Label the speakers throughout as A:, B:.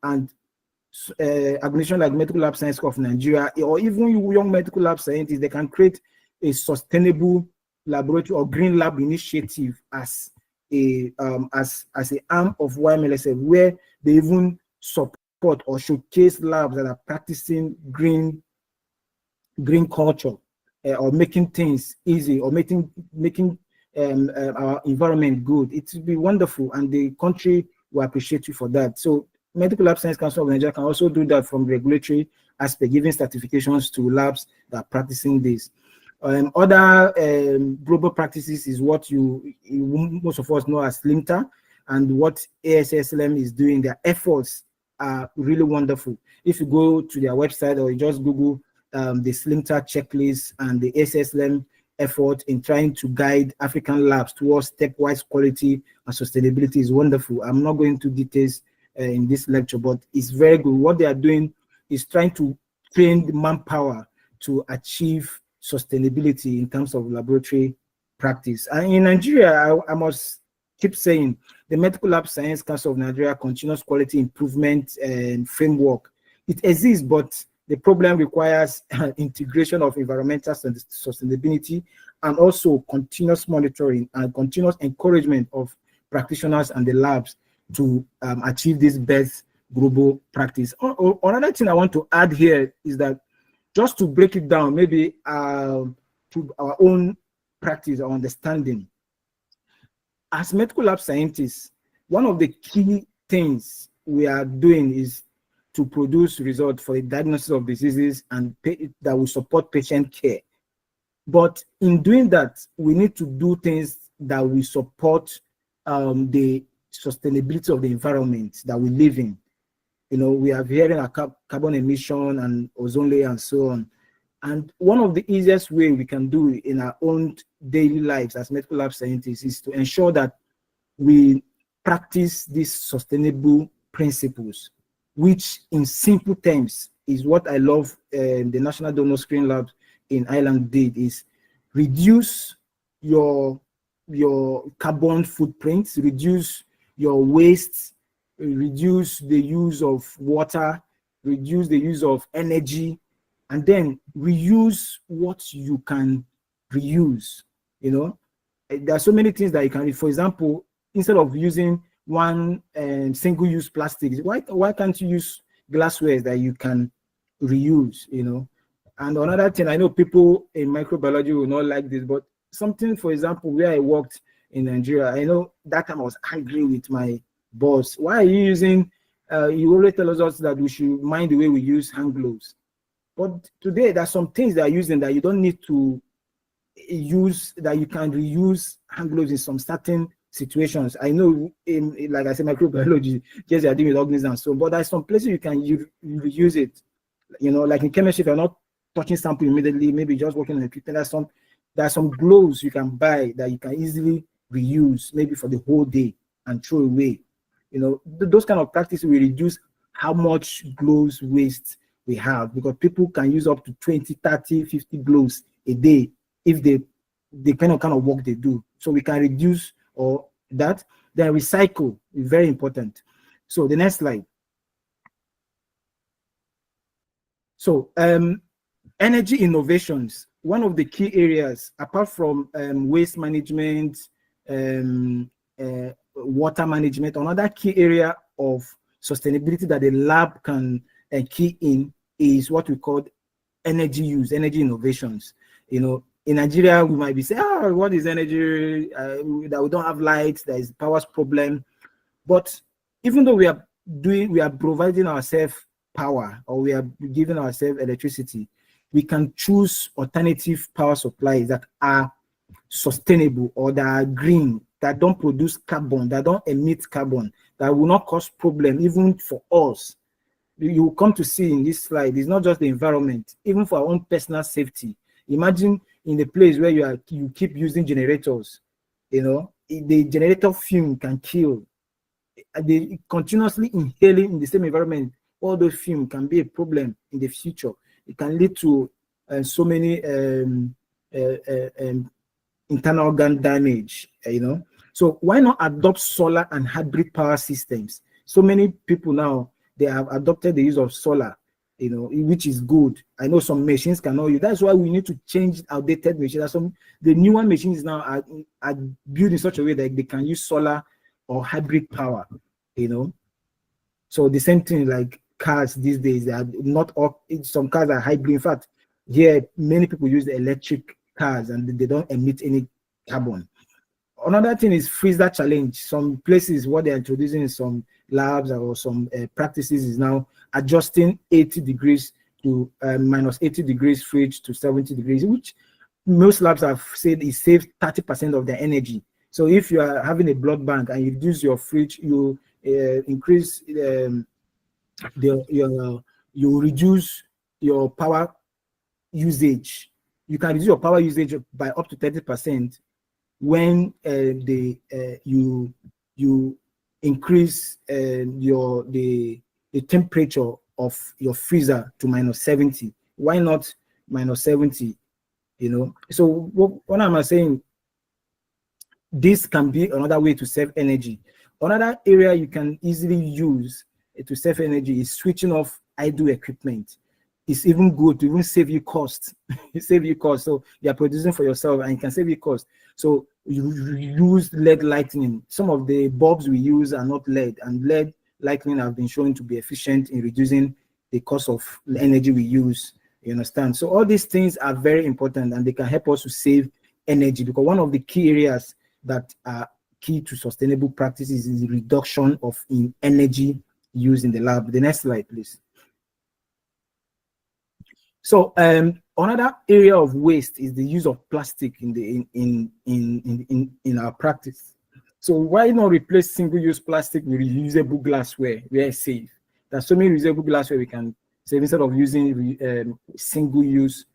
A: and organizations like Medical Lab Science of Nigeria, or even young medical lab scientists, they can create a sustainable laboratory or green lab initiative as a as an arm of YMLSF, where they even support or showcase labs that are practicing green culture, or making things easy, or making our environment good. It would be wonderful, and the country will appreciate you for that. So Medical Lab Science Council of Nigeria can also do that from regulatory aspect, giving certifications to labs that are practicing this. Other global practices is what most of us know as LIMTA, and what ASSLM is doing. Their efforts are really wonderful. If you go to their website, or you just Google the SLIMTA checklist and the ASSLM effort in trying to guide African labs towards stepwise quality and sustainability, is wonderful. I'm not going into details in this lecture, but it's very good. What they are doing is trying to train the manpower to achieve sustainability in terms of laboratory practice. And in Nigeria, I must keep saying, the Medical Lab Science Council of Nigeria continuous quality improvement framework, it exists, but the problem requires integration of environmental sustainability, and also continuous monitoring and continuous encouragement of practitioners and the labs to achieve this best global practice. Another thing I want to add here is that, just to break it down, maybe to our own practice or understanding, as medical lab scientists, one of the key things we are doing is to produce results for the diagnosis of diseases and that will support patient care. But in doing that, we need to do things that will support the sustainability of the environment that we live in. You know, we are hearing a carbon emission and ozone layer and so on. And one of the easiest way we can do it in our own daily lives as medical lab scientists is to ensure that we practice these sustainable principles, which in simple terms is what I love the National Donor Screen Lab in Ireland did, is reduce your carbon footprints, reduce your waste, reduce the use of water, reduce the use of energy, and then reuse what you can reuse. You know, there are so many things that you can, for example, instead of using one single-use plastic, why can't you use glassware that you can reuse? You know. And another thing, I know people in microbiology will not like this, but something, for example, where I worked in Nigeria, I know that time I was angry with my boss. Why are you using, you always tell us that we should mind the way we use hand gloves. But today, there's some things that are using that you don't need to use, that you can reuse hand gloves in some certain situations. I know, like I said, microbiology, yes, they are dealing with organisms, so, but there's some places you can reuse it. You know, like in chemistry, if you're not touching sample immediately, maybe just working on equipment, there's some gloves you can buy that you can easily reuse, maybe for the whole day and throw away. You know, those kind of practices will reduce how much gloves waste we have, because people can use up to 20, 30, 50 gloves a day if they kind of work they do. So we can reduce or that. Then recycle is very important. So the next slide. So energy innovations, one of the key areas, apart from waste management, water management, another key area of sustainability that the lab can key in is what we call energy use, energy innovations. You know, in Nigeria, we might be saying, what is energy? That we don't have lights, there is a power problem. But even though we are providing ourselves power, or we are giving ourselves electricity, we can choose alternative power supplies that are sustainable or that are green, that don't produce carbon, that don't emit carbon, that will not cause problem even for us. You will come to see in this slide, it's not just the environment, even for our own personal safety. Imagine in the place where you keep using generators, you know, the generator fume can kill. They continuously inhaling in the same environment, all those fumes can be a problem in the future. It can lead to so many internal organ damage, you know. So why not adopt solar and hybrid power systems? So many people now, they have adopted the use of solar, which is good. I know some machines cannot use. That's why we need to change outdated machines. The newer machines now are built in such a way that they can use solar or hybrid power. So the same thing like cars these days. They are not all. Some cars are hybrid. In fact, here many people use the electric cars and they don't emit any carbon. Another thing is freezer challenge. Some places, what they're introducing in some labs or some practices is now adjusting 80 degrees to minus 80 degrees fridge to 70 degrees, which most labs have said it saves 30% of their energy. So if you are having a blood bank and you reduce your fridge, you increase you reduce your power usage. You can reduce your power usage by up to 30% when you increase the temperature of your freezer to minus 70. Why not minus 70? So what am I saying? This can be another way to save energy. Another area you can easily use to save energy is switching off idle equipment. It's even good to even save you cost. Save you cost. So you're producing for yourself and it can save you cost. So you use LED lighting. Some of the bulbs we use are not LED, and LED lighting have been shown to be efficient in reducing the cost of the energy we use. You understand? So all these things are very important and they can help us to save energy, because one of the key areas that are key to sustainable practices is the reduction of energy used in the lab. The next slide, please. So another area of waste is the use of plastic in our practice. So why not replace single-use plastic with reusable glassware where it's safe? There's so many reusable glassware we can save instead of using single-use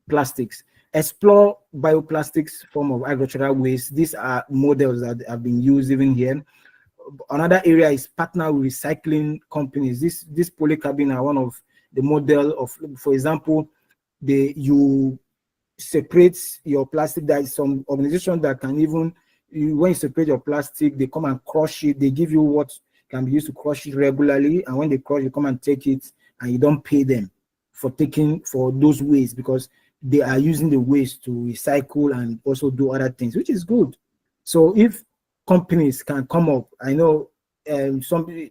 A: plastics. Explore bioplastics form of agricultural waste. These are models that have been used even here. Another area is partner with recycling companies. This polycarbon are one of the model of, for example, you separate your plastic. There is some organization that can even, when you separate your plastic, they come and crush it. They give you what can be used to crush it regularly, and when they crush, you come and take it, and you don't pay them for those waste, because they are using the waste to recycle and also do other things, which is good. So if companies can come up, I know some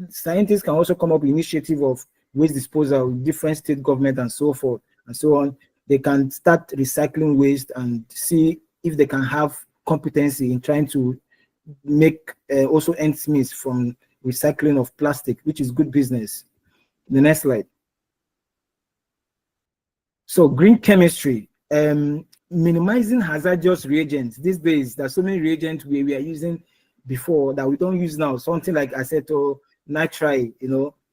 A: scientists can also come up with initiative of waste disposal with different state government and so forth and so on. They can start recycling waste and see if they can have competency in trying to make also ends meet from recycling of plastic, which is good business. The next slide. So green chemistry, minimizing hazardous reagents. These days, there's so many reagents we are using before that we don't use now. Something like aceto, nitrite,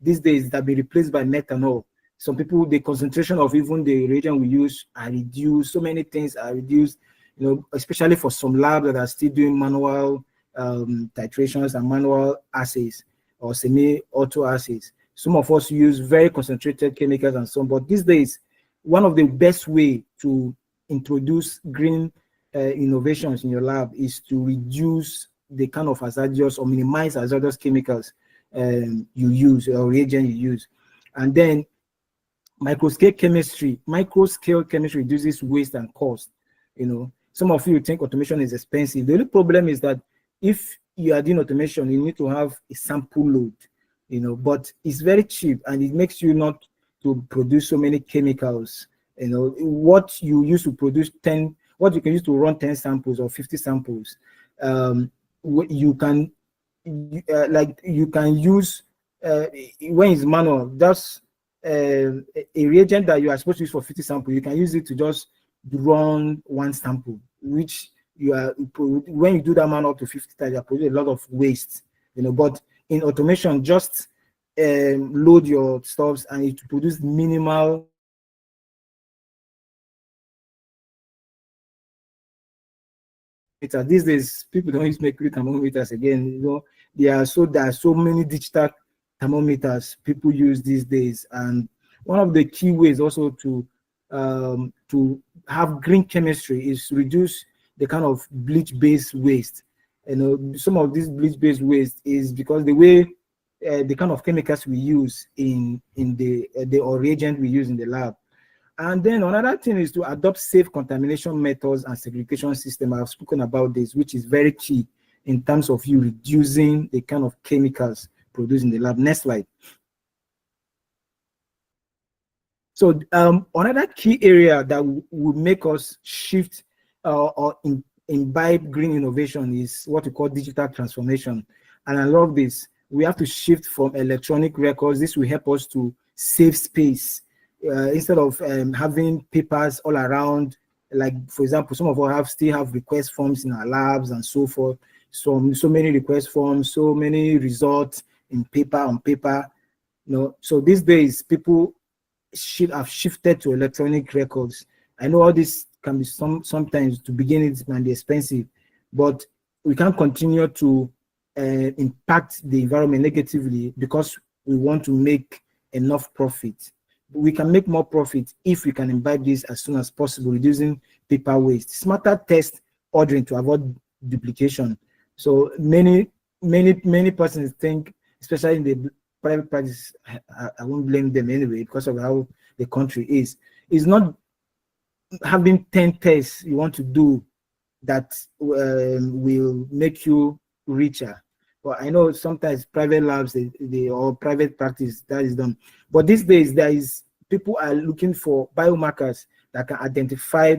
A: these days that be replaced by methanol. Some people, the concentration of even the reagent we use are reduced. So many things are reduced, especially for some labs that are still doing manual titrations and manual assays or semi-auto assays. Some of us use very concentrated chemicals and so on, but these days, one of the best way to introduce green innovations in your lab is to reduce the kind of hazardous or minimize hazardous chemicals you use or reagent you use. And then microscale chemistry reduces waste and cost. Some of you think automation is expensive. The only problem is that if you are doing automation, you need to have a sample load, but it's very cheap and it makes you not to produce so many chemicals. What you use to produce what you can use to run 10 samples or 50 samples, you can use when it's manual, just a reagent that you are supposed to use for 50 samples, you can use it to just run one sample, which when you do that manual up to 50 times, you produce a lot of waste, but in automation, just load your stuffs and it produce minimal these days. People don't use mercury thermometers again. There are so many digital thermometers people use these days, and one of the key ways also to have green chemistry is reduce the kind of bleach-based waste. some of these bleach-based waste is because the way the kind of chemicals we use in the or reagent we use in the lab. And then another thing is to adopt safe contamination methods and segregation system. I've spoken about this, which is very key in terms of you reducing the kind of chemicals produced in the lab. Next slide. So another key area that will make us shift or imbibe green innovation is what we call digital transformation. And I love this. We have to shift from electronic records. This will help us to save space instead of having papers all around. Like, for example, some of us still have request forms in our labs and so forth. So many request forms, so many results in paper on paper. So these days people should have shifted to electronic records. I know all this can be sometimes to begin it can be expensive, but we can't continue to impact the environment negatively because we want to make enough profit. We can make more profit if we can imbibe this as soon as possible, reducing paper waste. Smarter test ordering to avoid duplication. So many persons think, especially in the private practice, I won't blame them anyway because of how the country is. It's not having 10 tests you want to do that will make you richer. But I know sometimes private labs they or private practice that is done. But these days there is people are looking for biomarkers that can identify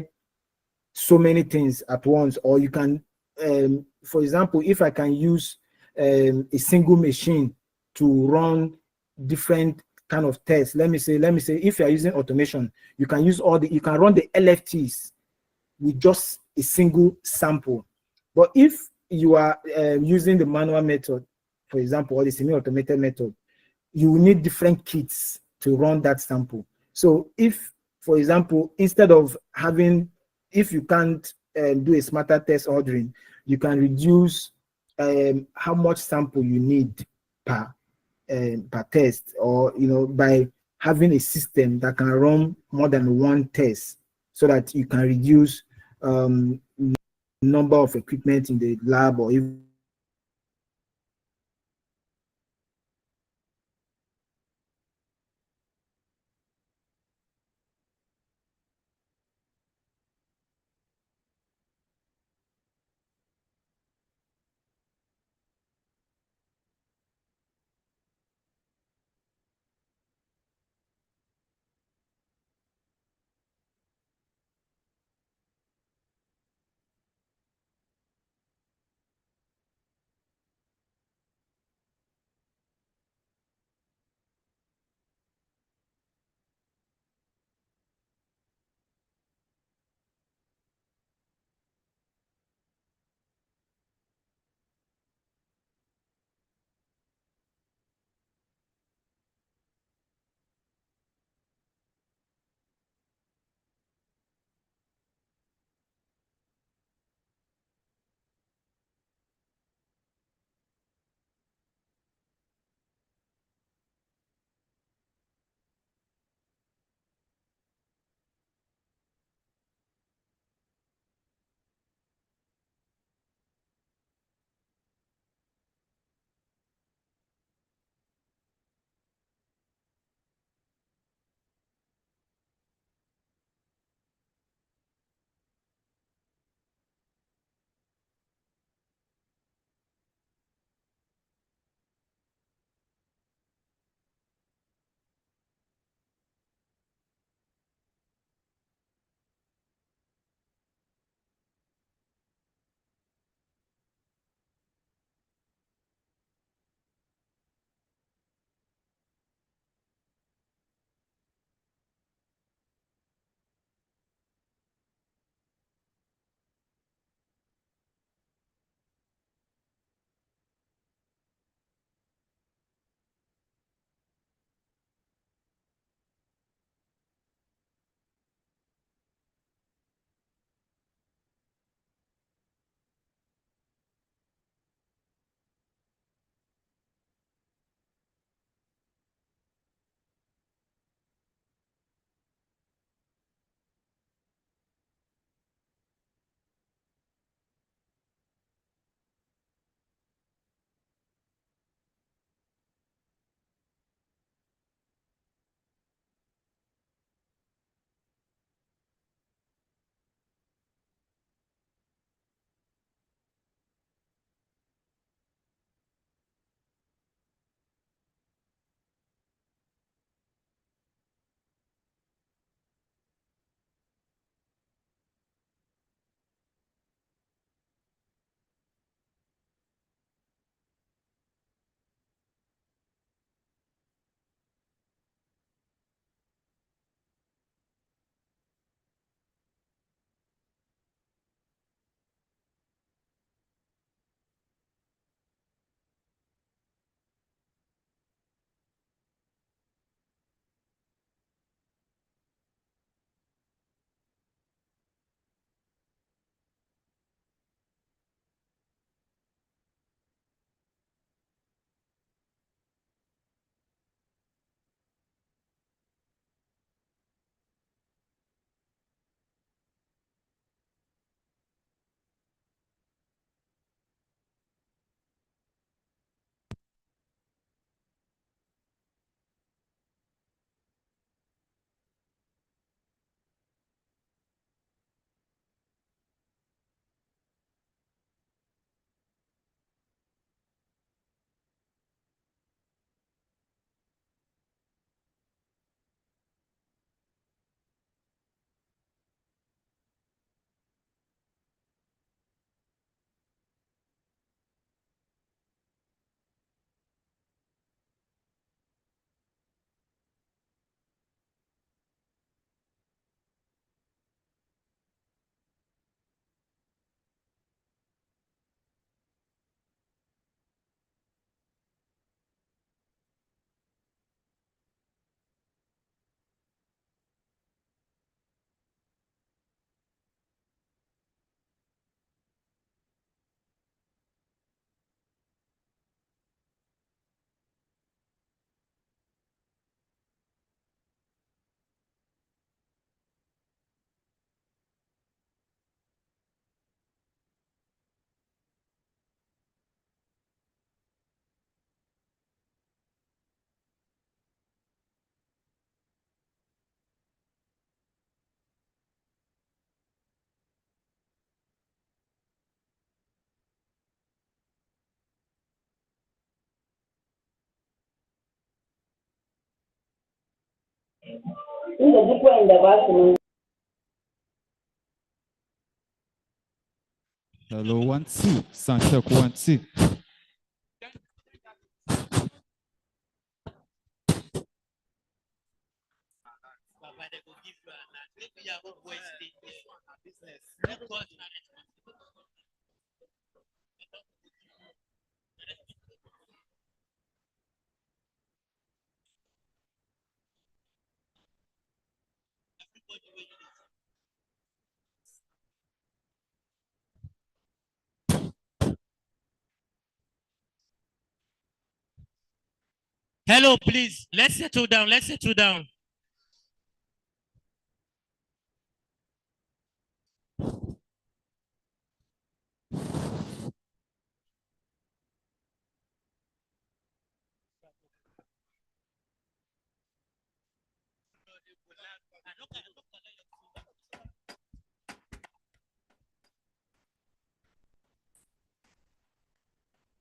A: so many things at once, or you can for example, if I can use a single machine to run different kind of tests. Let me say if you are using automation, you can use you can run the LFTs with just a single sample. But if you are using the manual method, for example, or the semi-automated method, you will need different kits to run that sample. So if, for example, instead of having, if you can't do a smarter test ordering, you can reduce how much sample you need per test, or by having a system that can run more than one test, so that you can reduce number of equipment in the lab, or even
B: Hello, 1 2. Sound check 1 2.
C: Hello, please. Let's settle down. Let's settle down.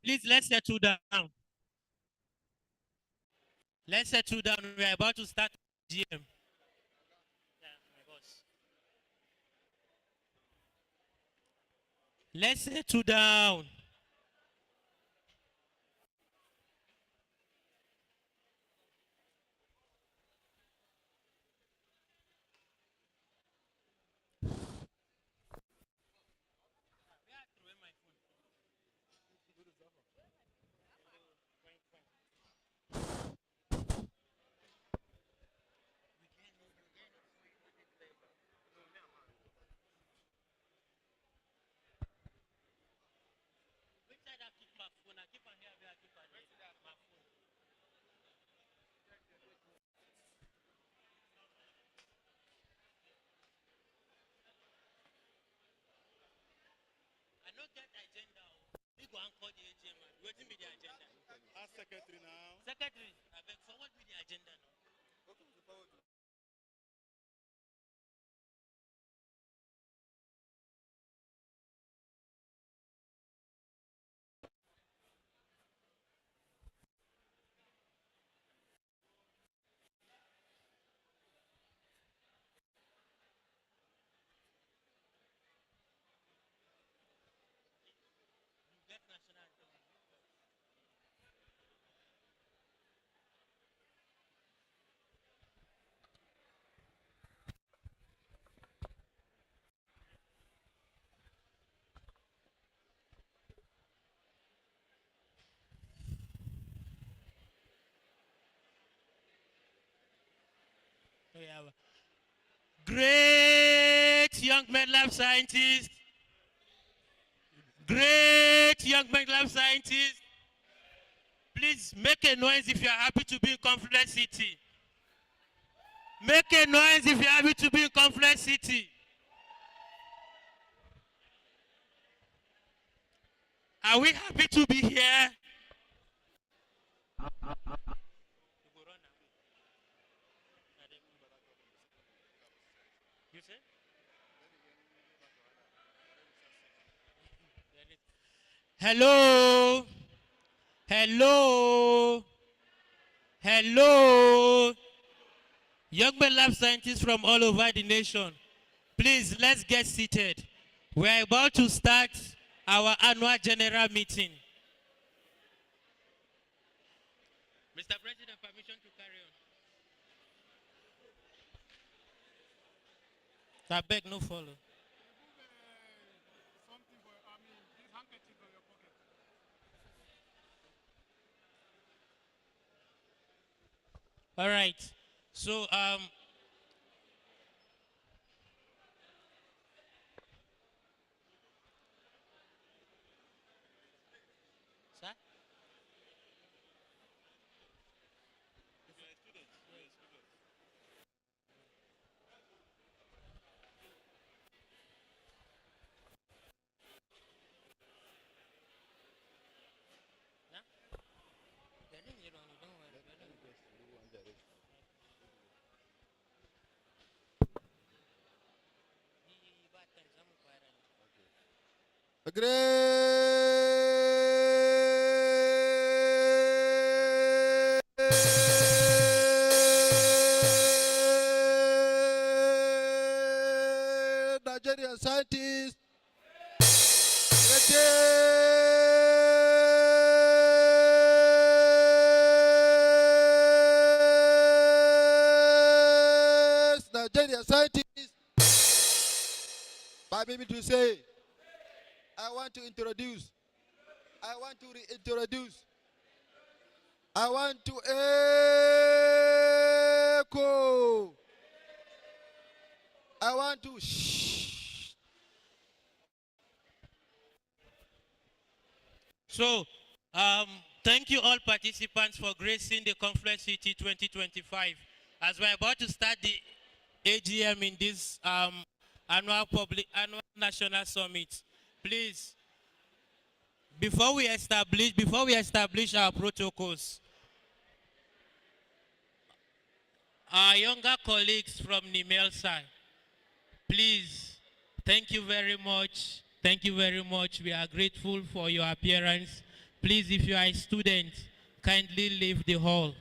C: Please, let's settle down. Let's settle down. We're about to start GM. Yeah, my boss. Let's settle down. I don't get agenda. We go and call the AGM. Waiting be the agenda. Ask secretary now. Secretary, I beg forward me the agenda now. Get national anthem. We have great young men lab scientists. Great young men lab scientists. Please make a noise if you are happy to be in Confluence City. Make a noise if you're happy to be in Confluence City. Are we happy to be here? You say? Hello? Hello? Hello? Young men lab scientists from all over the nation. Please, let's get seated. We're about to start our annual general meeting. Mr. President, permission to carry on. I beg no follow. All right. So, sir?
D: Nigerian scientists, by me to say, I want to reintroduce, I want to echo, I want to shh.
C: So, thank you all participants for gracing the Confluence City 2025. As we're about to start the AGM in this annual national summit, please, before we establish our protocols, our younger colleagues from NIMELSA, please, thank you very much. Thank you very much. We are grateful for your appearance. Please, if you are a student, kindly leave the hall.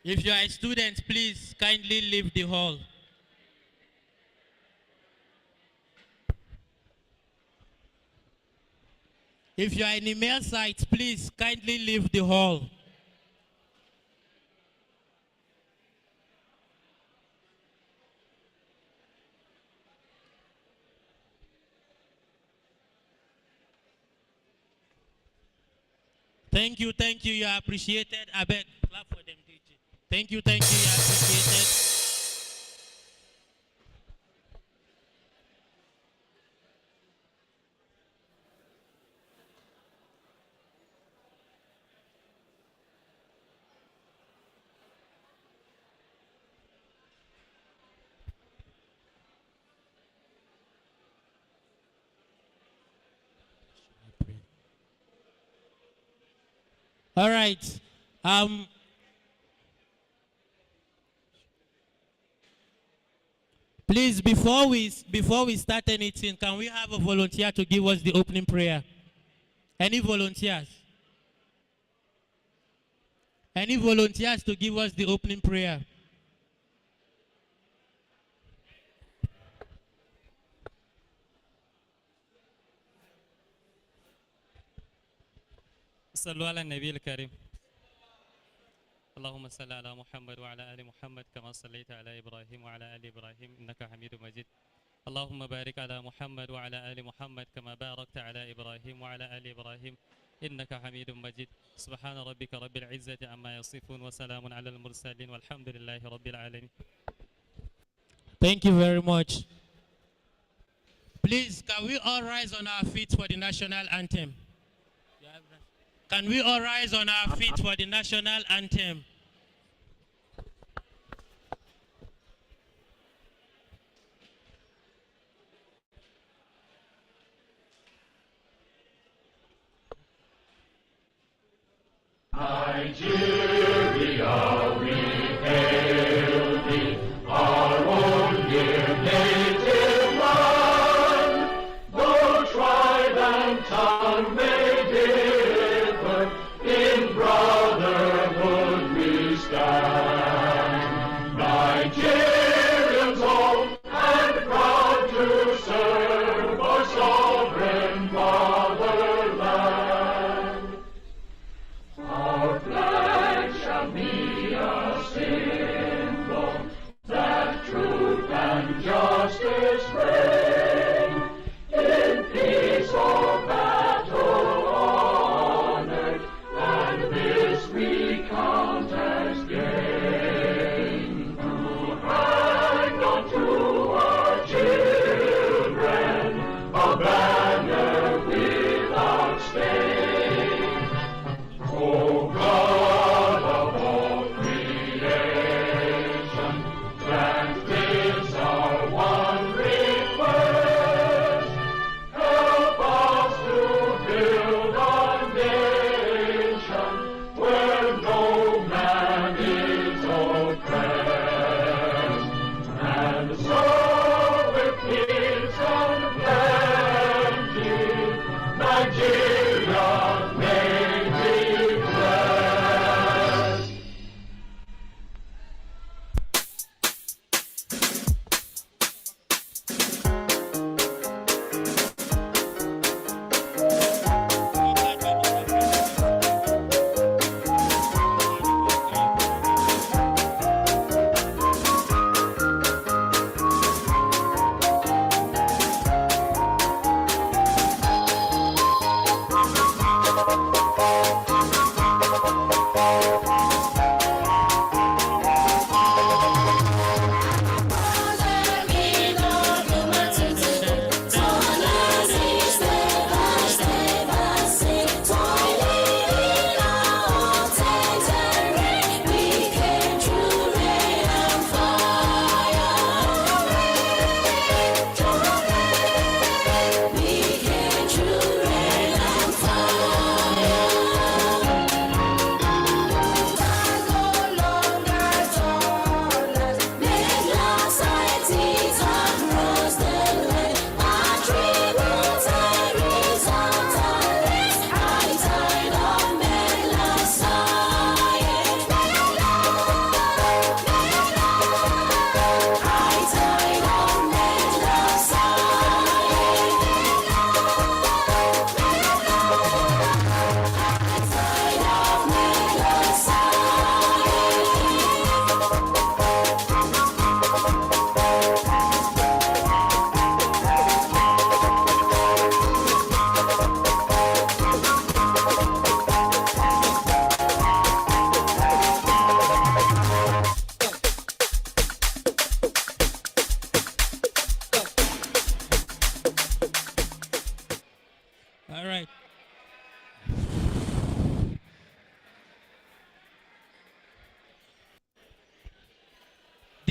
C: If you are a student, please kindly leave the hall. If you are in email site, please kindly leave the hall. Thank you, you are appreciated. I beg, clap for them, DJ. Thank you, you are appreciated. All right. Please, before we start anything, can we have a volunteer to give us the opening prayer? Any volunteers? Any volunteers to give us the opening prayer?
E: صلوا على النبي الكريم. اللهم صل على محمد وعلى آل محمد كما صليت على إبراهيم وعلى آل إبراهيم إنك حميد مجيد. اللهم بارك على محمد وعلى آل محمد كما باركت على إبراهيم وعلى آل إبراهيم إنك حميد مجيد. سبحان ربك رب العزة عما يصفون وسلام على المرسلين والحمد لله رب العالمين.
C: Thank you very much. Please, can we all rise on our feet for the national anthem? Can we all rise on our feet for the national anthem?
F: Nigeria, we hail thee, our own dear native land. Though tribe and tongue may differ, in brotherhood we stand. Nigerians old and proud to serve our sovereign fatherland. Our flag shall be a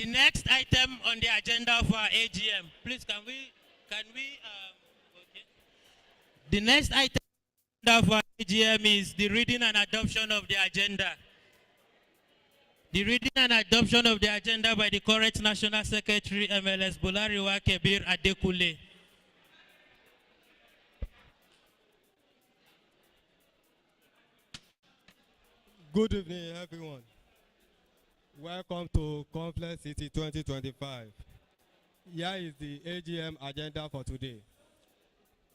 C: next item on the agenda for our AGM, please okay. The next item for our AGM is the reading and adoption of the agenda. The reading and adoption of the agenda by the current National Secretary, MLS Bolariwa Kebir Adekule.
G: Good evening, everyone. Welcome to Confluence City 2025. Here is the AGM agenda for today.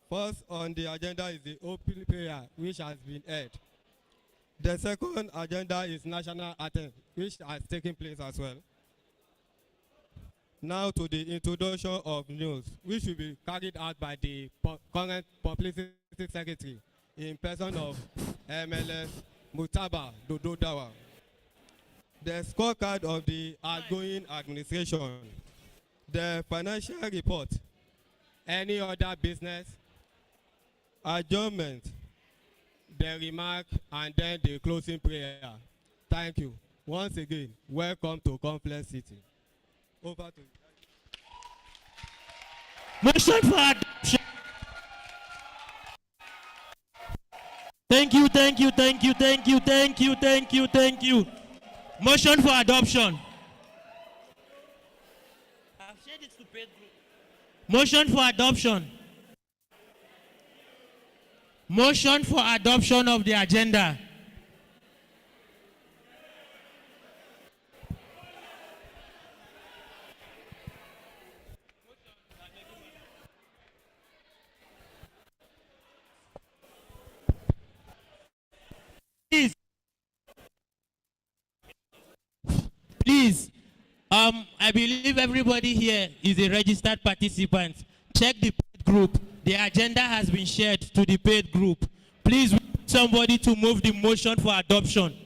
G: First on the agenda is the opening prayer, which has been held. The second agenda is national anthem, which has taken place as well. Now to the introduction of news, which will be carried out by the current Publicity Secretary in person of MLS Mutaba Dododawa. The scorecard of the outgoing administration, the financial report, any other business, adjournment, the remark, and then the closing prayer. Thank you. Once again, welcome to Confluence City. Over to you.
C: Motion for adoption. Thank you, thank you, thank you, thank you, thank you, thank you, thank you. Motion for adoption. I've shared it to paid group. Motion for adoption. Motion for adoption of the agenda. Please, I believe everybody here is a registered participant. Check the paid group. The agenda has been shared to the paid group. Please, somebody to move the motion for adoption.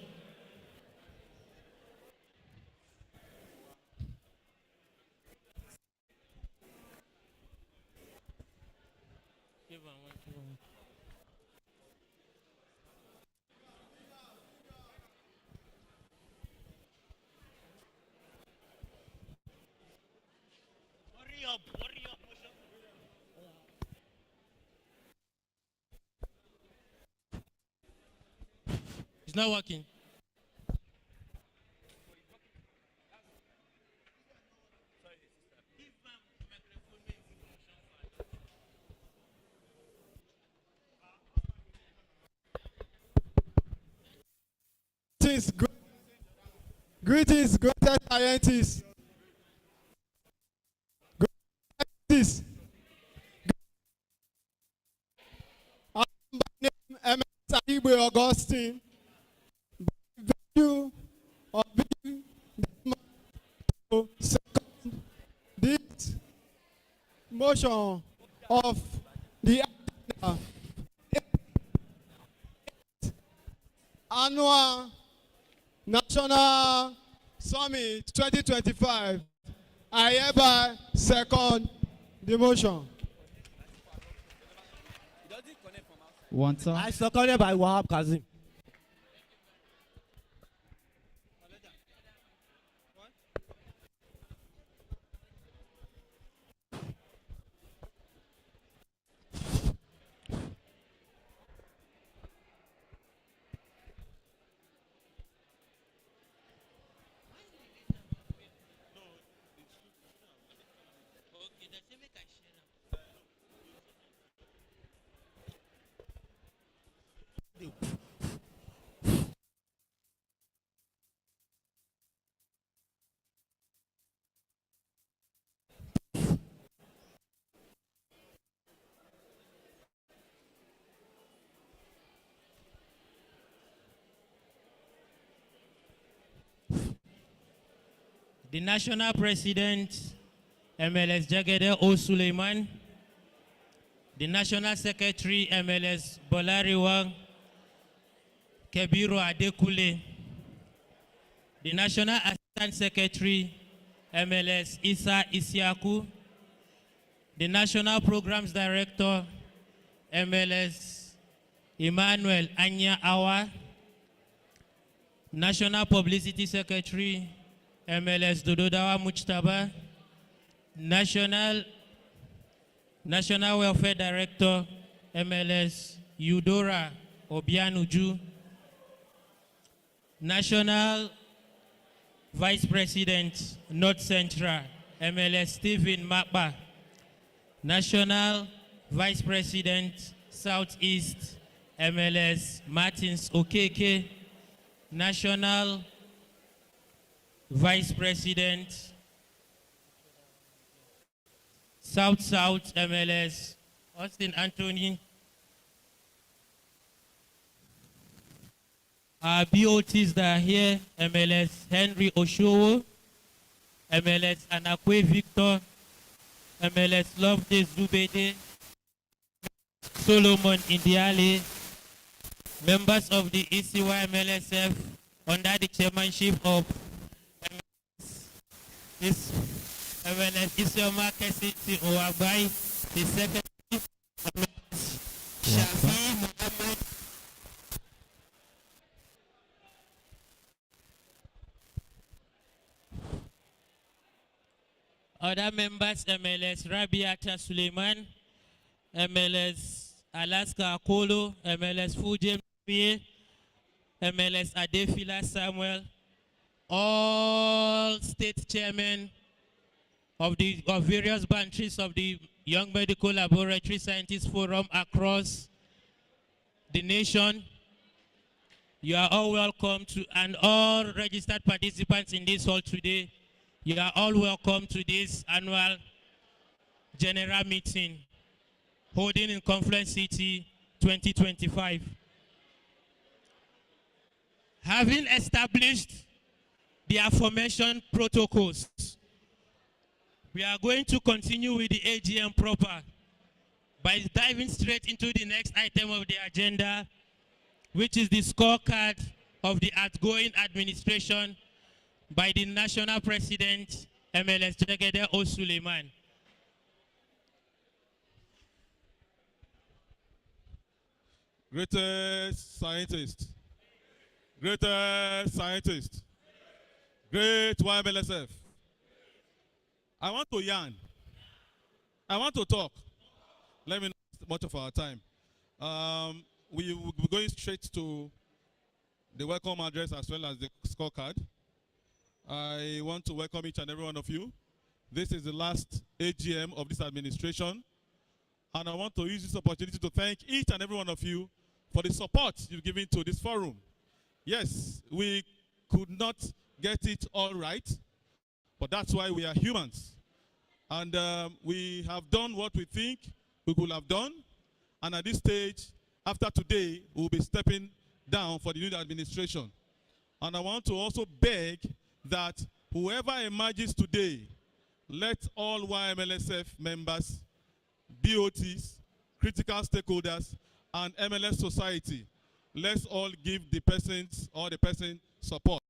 C: Hurry up, motion. It's not working.
G: Greetings, greatest scientists. Greetings. My name is Saibu Augustine. By virtue of being to second this motion of the annual National Summit 2025, I hereby second the motion.
B: One time.
H: I seconded by Wahab Kazim.
C: The National President, MLS Jagede O. Suleiman, the National Secretary, MLS Bolariwa Kebiru Adekule, the National Assistant Secretary, MLS Isa Isiaku, the National Programs Director, MLS Emmanuel Anya Awa, National Publicity Secretary, MLS Dododawa Mujtaba, National Welfare Director, MLS Eudora Obianuju, National Vice President, North Central, MLS Stephen Mapa, National Vice President, Southeast, MLS Martins Okeke, National Vice President, South MLS Austin Anthony, our BOTs that are here, MLS Henry Oshowo, MLS Anakwe Victor, MLS Loveday Zubede, Solomon Indiale, members of the ECY MLSF under the chairmanship of MLS Isioma Kesiti Owabai, the secretary, Shafi Muhammad, other members, MLS Rabiata Suleiman, MLS Alaska Akolo, MLS Fujem Pie, MLS Adefila Samuel, all state chairmen of various branches of the Young Medical Laboratory Scientists Forum across the nation. You are all welcome to, and all registered participants in this hall today, you are all welcome to this annual general meeting holding in Confluence City 2025. Having established the aforementioned protocols, we are going to continue with the AGM proper by diving straight into the next item of the agenda, which is the scorecard of the outgoing administration by the National President, MLS Jegede O. Suleiman.
H: Greatest scientist, great YMLSF. I want to yarn. I want to talk. Let me not waste much of our time. We will be going straight to the welcome address as well as the scorecard. I want to welcome each and every one of you. This is the last AGM of this administration, and I want to use this opportunity to thank each and every one of you for the support you've given to this forum. Yes, we could not get it all right, but that's why we are humans. And we have done what we think we could have done, and at this stage, after today, we'll be stepping down for the new administration. And I want to also beg that whoever emerges today, let all YMLSF members, BOTs, critical stakeholders, and MLS society, let's all give the person support.